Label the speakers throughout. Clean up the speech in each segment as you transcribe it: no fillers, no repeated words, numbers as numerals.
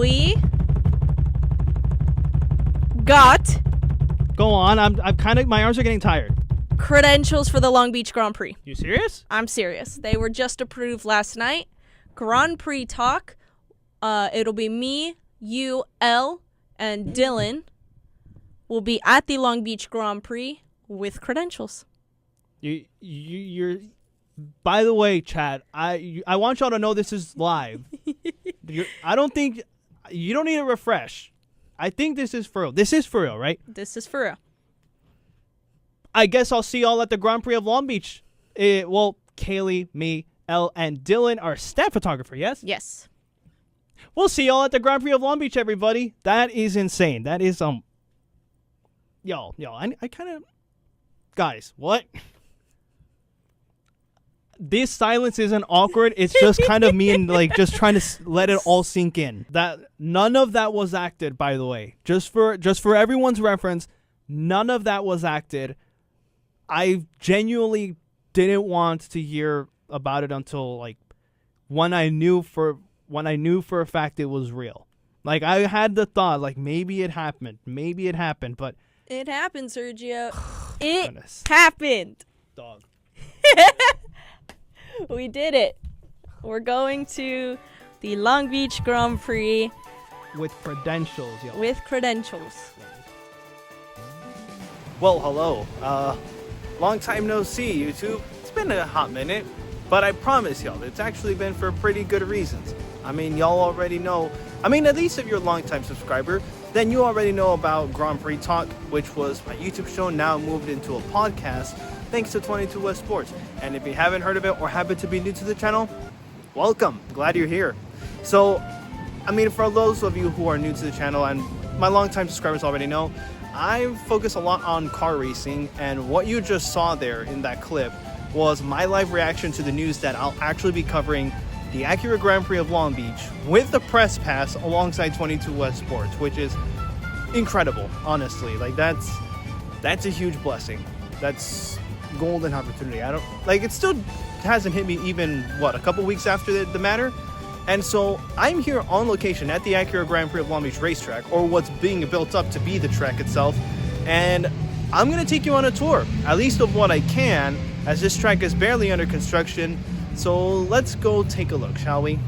Speaker 1: we got
Speaker 2: Go on. I'm kind of, my arms are getting tired.
Speaker 1: credentials for the Long Beach Grand Prix.
Speaker 2: You serious?
Speaker 1: I'm serious. They were just approved last night. Grand Prix talk. It'll be me, you, Elle, and Dylan will be at the Long Beach Grand Prix with credentials.
Speaker 2: You're. By the way, chat, I want y'all to know this is live. I don't think you don't need a refresh. I think this is for real. This is for real, right?
Speaker 1: This is for real.
Speaker 2: I guess I'll see y'all at the Grand Prix of Long Beach. Well, Kaylee, me, Elle, and Dylan are staff photographer, yes?
Speaker 1: Yes.
Speaker 2: We'll see y'all at the Grand Prix of Long Beach, everybody. That is insane. That is, Yo, I kind of... Guys, what? This silence isn't awkward. It's just kind of me and like just trying to let it all sink in. That none of that was acted, by the way. Just for everyone's reference, none of that was acted. I genuinely didn't want to hear about it until like when I knew for a fact it was real. Like I had the thought like maybe it happened, but
Speaker 1: it happened, Sergio. It
Speaker 2: goodness.
Speaker 1: happened.
Speaker 2: Dog.
Speaker 1: We did it. We're going to the Long Beach Grand Prix
Speaker 2: With credentials, yo.
Speaker 1: with credentials.
Speaker 2: Well, hello. Long time no see, YouTube. It's been a hot minute, but I promise y'all, it's actually been for pretty good reasons. I mean, y'all already know. I mean, at least if you're a long-time subscriber, then you already know about Grand Prix Talk, which was my YouTube show, now moved into a podcast, thanks to 22 West Sports. And if you haven't heard of it or happen to be new to the channel, welcome. Glad you're here. So, I mean, for those of you who are new to the channel, and my longtime subscribers already know, I focus a lot on car racing, and what you just saw there in that clip was my live reaction to the news that I'll actually be covering the Acura Grand Prix of Long Beach with the press pass alongside 22 West Sports, which is incredible, honestly. Like that's a huge blessing. That's golden opportunity. It still hasn't hit me even a couple weeks after the matter. And so I'm here on location at the Acura Grand Prix of Long Beach racetrack, or what's being built up to be the track itself. And I'm going to take you on a tour, at least of what I can, as this track is barely under construction. So let's go take a look, shall we?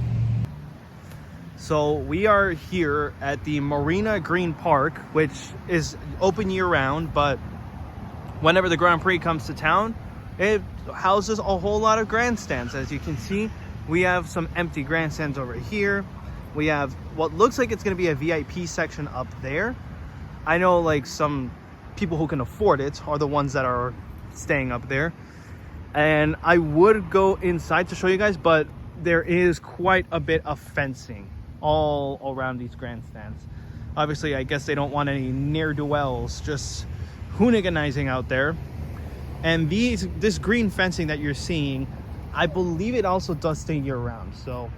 Speaker 2: So we are here at the Marina Green Park, which is open year-round, but whenever the Grand Prix comes to town, it houses a whole lot of grandstands. As you can see, we have some empty grandstands over here. We have what looks like it's going to be a VIP section up there. I know like some people who can afford it are the ones that are staying up there. And I would go inside to show you guys, but there is quite a bit of fencing all around these grandstands. Obviously, I guess they don't want any ne'er-do-wells just hooliganizing out there. And this green fencing that you're seeing, I believe it also does stay year-round. So,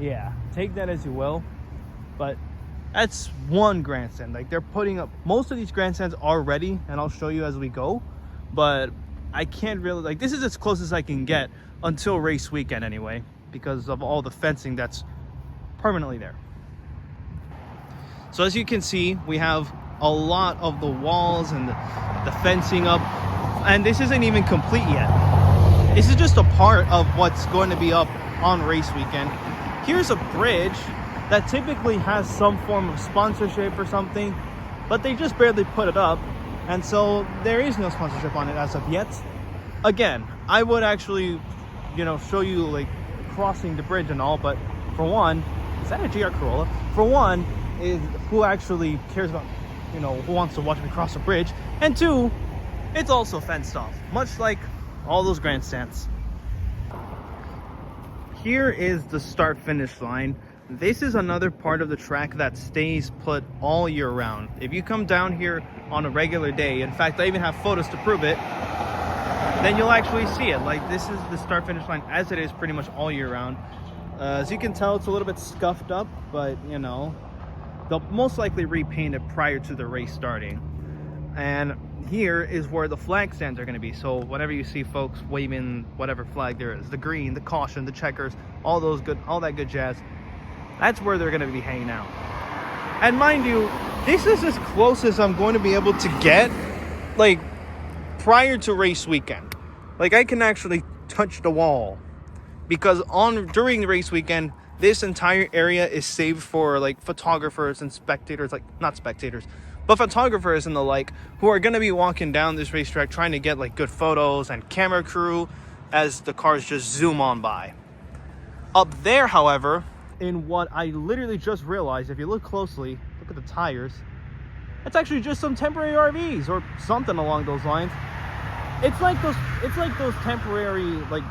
Speaker 2: yeah, take that as you will. But that's one grandstand. Like, they're putting up... Most of these grandstands are ready, and I'll show you as we go. But I can't really... Like, this is as close as I can get until race weekend anyway, because of all the fencing that's permanently there. So as you can see, we have a lot of the walls and the fencing up, and this isn't even complete yet. This is just a part of what's going to be up on race weekend. Here's a bridge that typically has some form of sponsorship or something, but they just barely put it up, and so there is no sponsorship on it as of yet. Again, I would actually, show you like crossing the bridge and all, but for one, is that a GR Corolla? For one, is who actually cares about, who wants to watch me cross a bridge? And two, it's also fenced off, much like all those grandstands. Here is the start-finish line. This is another part of the track that stays put all year round. If you come down here on a regular day, in fact, I even have photos to prove it, then you'll actually see it. Like, this is the start-finish line as it is pretty much all year round. As you can tell, it's a little bit scuffed up, but, they'll most likely repaint it prior to the race starting. And here is where the flag stands are going to be. So whenever you see folks waving whatever flag there is, the green, the caution, the checkers, all that good jazz, That's where they're going to be hanging out. And mind you, this is as close as I'm going to be able to get, like, prior to race weekend. Like, I can actually touch the wall. Because during the race weekend, this entire area is saved for, like, photographers and spectators. Like, not spectators, but photographers and the like, who are going to be walking down this racetrack trying to get, like, good photos, and camera crew as the cars just zoom on by. Up there, however, in what I literally just realized, if you look closely, look at the tires, it's actually just some temporary RVs or something along those lines. It's like those temporary, like,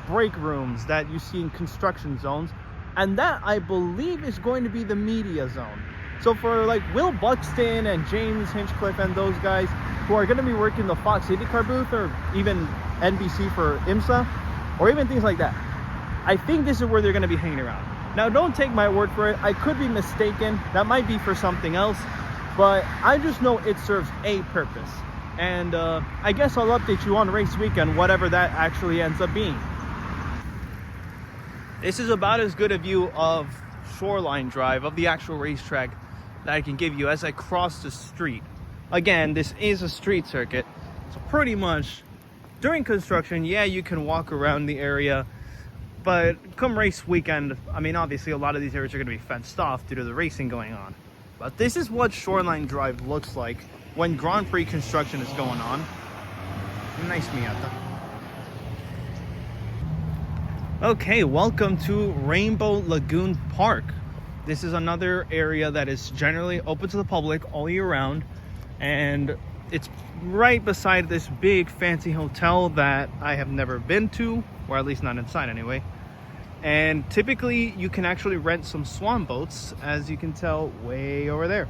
Speaker 2: break rooms that you see in construction zones, and that, I believe, is going to be the media zone. So for, like, Will Buxton and James Hinchcliffe and those guys who are going to be working the Fox IndyCar booth, or even NBC for IMSA, or even things like that, I think this is where they're going to be hanging around. Now, don't take my word for it. I could be mistaken. That might be for something else, but I just know it serves a purpose. And I guess I'll update you on race weekend, whatever that actually ends up being. This is about as good a view of Shoreline Drive, of the actual racetrack, that I can give you as I cross the street. Again, this is a street circuit, so pretty much during construction, yeah, you can walk around the area, but come race weekend, I mean, obviously a lot of these areas are going to be fenced off due to the racing going on. But this is what Shoreline Drive looks like when Grand Prix construction is going on. Nice Miata. Okay, welcome to Rainbow Lagoon Park. This is another area that is generally open to the public all year round, and it's right beside this big fancy hotel that I have never been to, or at least not inside anyway. And typically you can actually rent some swan boats, as you can tell way over there.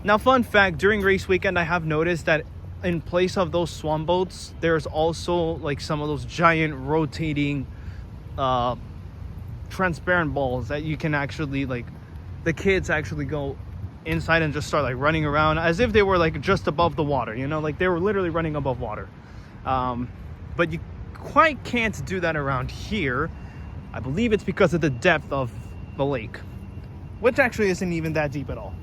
Speaker 2: Now, fun fact, during race weekend I have noticed that in place of those swan boats, there's also, like, some of those giant rotating transparent balls that you can actually, like, the kids actually go inside and just start, like, running around as if they were, like, just above the water, you know, like they were literally running above water. But you quite can't do that around here. I believe it's because of the depth of the lake, which actually isn't even that deep at all.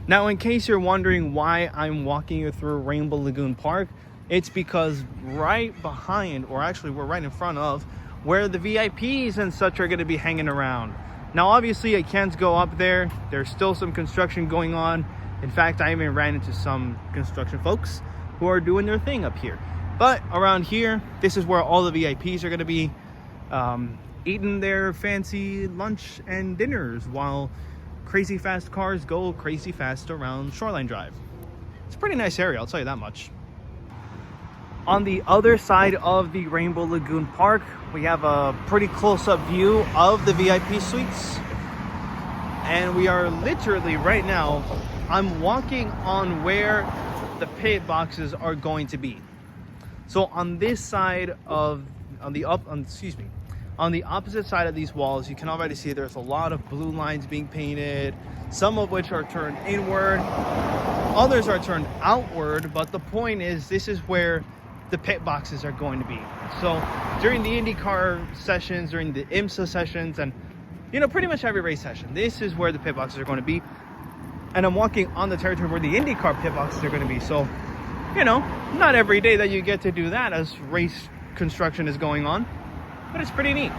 Speaker 2: Now, in case you're wondering why I'm walking you through Rainbow Lagoon Park, it's because right behind, or actually we're right in front of, where the VIPs and such are going to be hanging around. Now, obviously, I can't go up there. There's still some construction going on. In fact, I even ran into some construction folks who are doing their thing up here. But around here, this is where all the VIPs are going to be eating their fancy lunch and dinners while crazy fast cars go crazy fast around Shoreline Drive. It's a pretty nice area, I'll tell you that much. On the other side of the Rainbow Lagoon Park, we have a pretty close-up view of the VIP suites. And we are literally right now, I'm walking on where the pit boxes are going to be. So on this side of, on the opposite side of these walls, you can already see there's a lot of blue lines being painted, some of which are turned inward, others are turned outward, but the point is this is where the pit boxes are going to be. So during the IndyCar sessions, during the IMSA sessions, and, you know, pretty much every race session, this is where the pit boxes are going to be. And I'm walking on the territory where the IndyCar pit boxes are going to be. So, you know, not every day that you get to do that as race construction is going on, but it's pretty neat.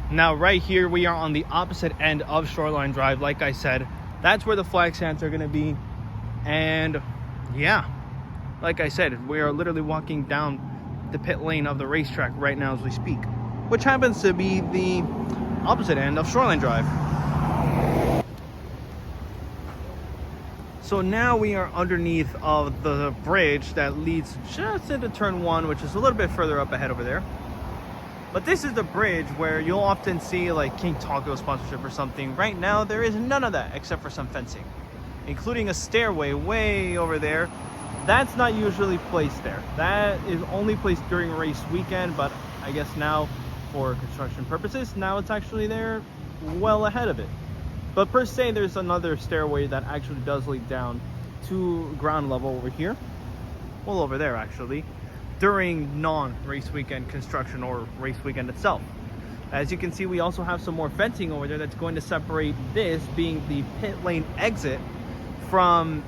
Speaker 2: Now, right here, we are on the opposite end of Shoreline Drive. Like I said, that's where the flag stands are going to be. And yeah, like I said, we are literally walking down the pit lane of the racetrack right now as we speak, which happens to be the opposite end of Shoreline Drive. So now we are underneath of the bridge that leads just into turn 1, which is a little bit further up ahead over there. But this is the bridge where you'll often see like King Taco sponsorship or something. Right now, there is none of that except for some fencing, including a stairway way over there. That's not usually placed there. That is only placed during race weekend, but I guess now for construction purposes, now it's actually there well ahead of it. But per se, there's another stairway that actually does lead down to ground level over here. Well, over there actually, during non-race weekend construction or race weekend itself. As you can see, we also have some more fencing over there that's going to separate this being the pit lane exit from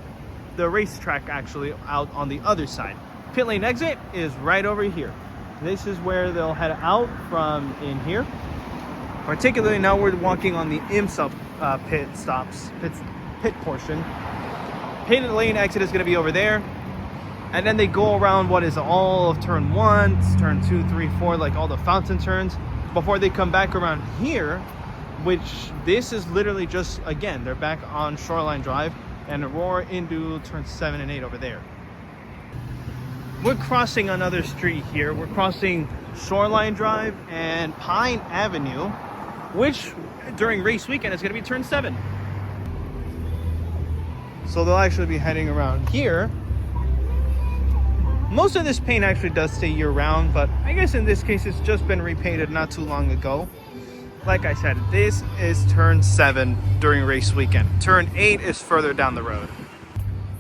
Speaker 2: the racetrack, actually out on the other side. Pit lane exit is right over here. This is where they'll head out from in here. Particularly now we're walking on the IMSA pit portion. Pit lane exit is going to be over there. And then they go around what is all of turn 1, turn 2, 3, 4, like all the fountain turns, before they come back around here, which this is literally just, again, they're back on Shoreline Drive and roar into turn 7 and 8 over there. We're crossing another street here. We're crossing Shoreline Drive and Pine Avenue, which during race weekend is going to be turn 7. So they'll actually be heading around here. Most of this paint actually does stay year-round, but I guess in this case it's just been repainted not too long ago. Like I said, this is turn 7 during race weekend. Turn 8 is further down the road.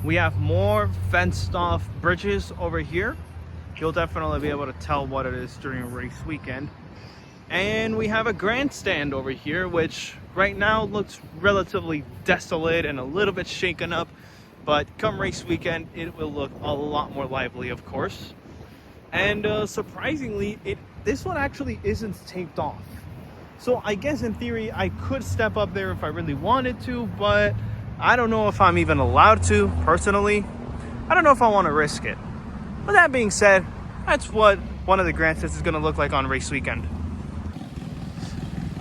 Speaker 2: We have more fenced off bridges over here. You'll definitely be able to tell what it is during race weekend. And we have a grandstand over here, which right now looks relatively desolate and a little bit shaken up. But come race weekend, it will look a lot more lively, of course. And surprisingly, this one actually isn't taped off. So I guess in theory, I could step up there if I really wanted to, but I don't know if I'm even allowed to, personally. I don't know if I want to risk it. But that being said, that's what one of the grandstands is going to look like on race weekend.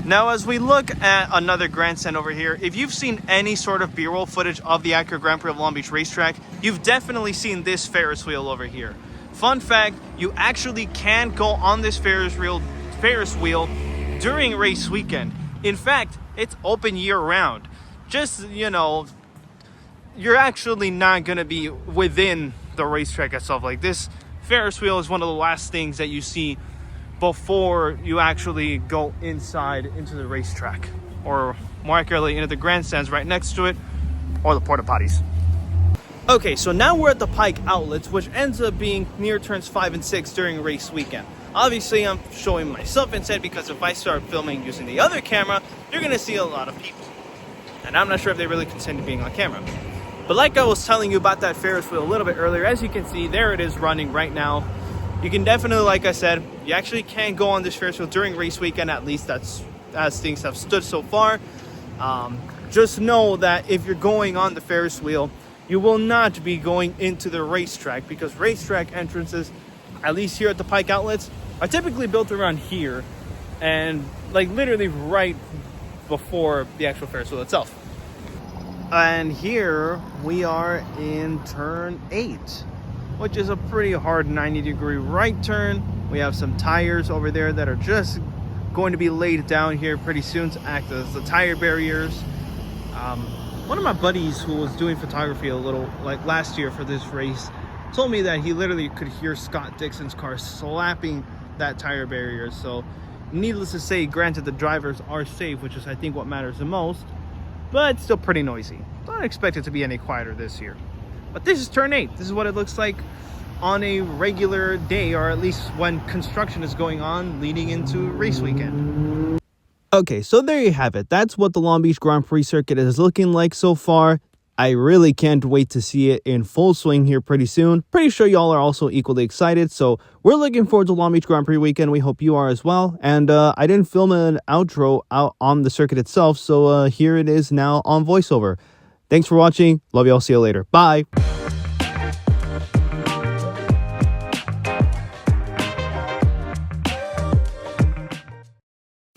Speaker 2: Now, as we look at another grandstand over here, if you've seen any sort of B-roll footage of the Acura Grand Prix of Long Beach Racetrack, you've definitely seen this Ferris wheel over here. Fun fact, you actually can go on this Ferris wheel during race weekend. In fact, it's open year-round. Just, you know, you're actually not going to be within the racetrack itself. Like, this Ferris wheel is one of the last things that you see before you actually go inside into the racetrack, or more accurately into the grandstands right next to it, or the porta potties. Okay, so now we're at the Pike Outlets, which ends up being near turns 5 and 6 during race weekend. Obviously, I'm showing myself instead, because if I start filming using the other camera, you're going to see a lot of people. And I'm not sure if they really consented being on camera. But like I was telling you about that Ferris wheel a little bit earlier, as you can see, there it is running right now. You can definitely, like I said, you actually can go on this Ferris wheel during race weekend. At least that's as things have stood so far. Just know that if you're going on the Ferris wheel, you will not be going into the racetrack, because racetrack entrances, at least here at the Pike Outlets, are typically built around here and like literally right before the actual Ferris wheel itself. And here we are in turn 8, which is a pretty hard 90-degree right turn. We have some tires over there that are just going to be laid down here pretty soon to act as the tire barriers. One of my buddies who was doing photography a little like last year for this race told me that he literally could hear Scott Dixon's car slapping that tire barrier. So needless to say, granted, the drivers are safe, which is I think what matters the most, but it's still pretty noisy. Don't expect it to be any quieter this year. But this is turn 8. This is what it looks like on a regular day, or at least when construction is going on leading into race weekend. Okay, so there you have it. That's what the Long Beach Grand Prix circuit is looking like so far. I really can't wait to see it in full swing here pretty soon. Pretty sure y'all are also equally excited. So we're looking forward to Long Beach Grand Prix weekend. We hope you are as well. And I didn't film an outro out on the circuit itself, so here it is now on voiceover. Thanks for watching. Love y'all. See you later. Bye.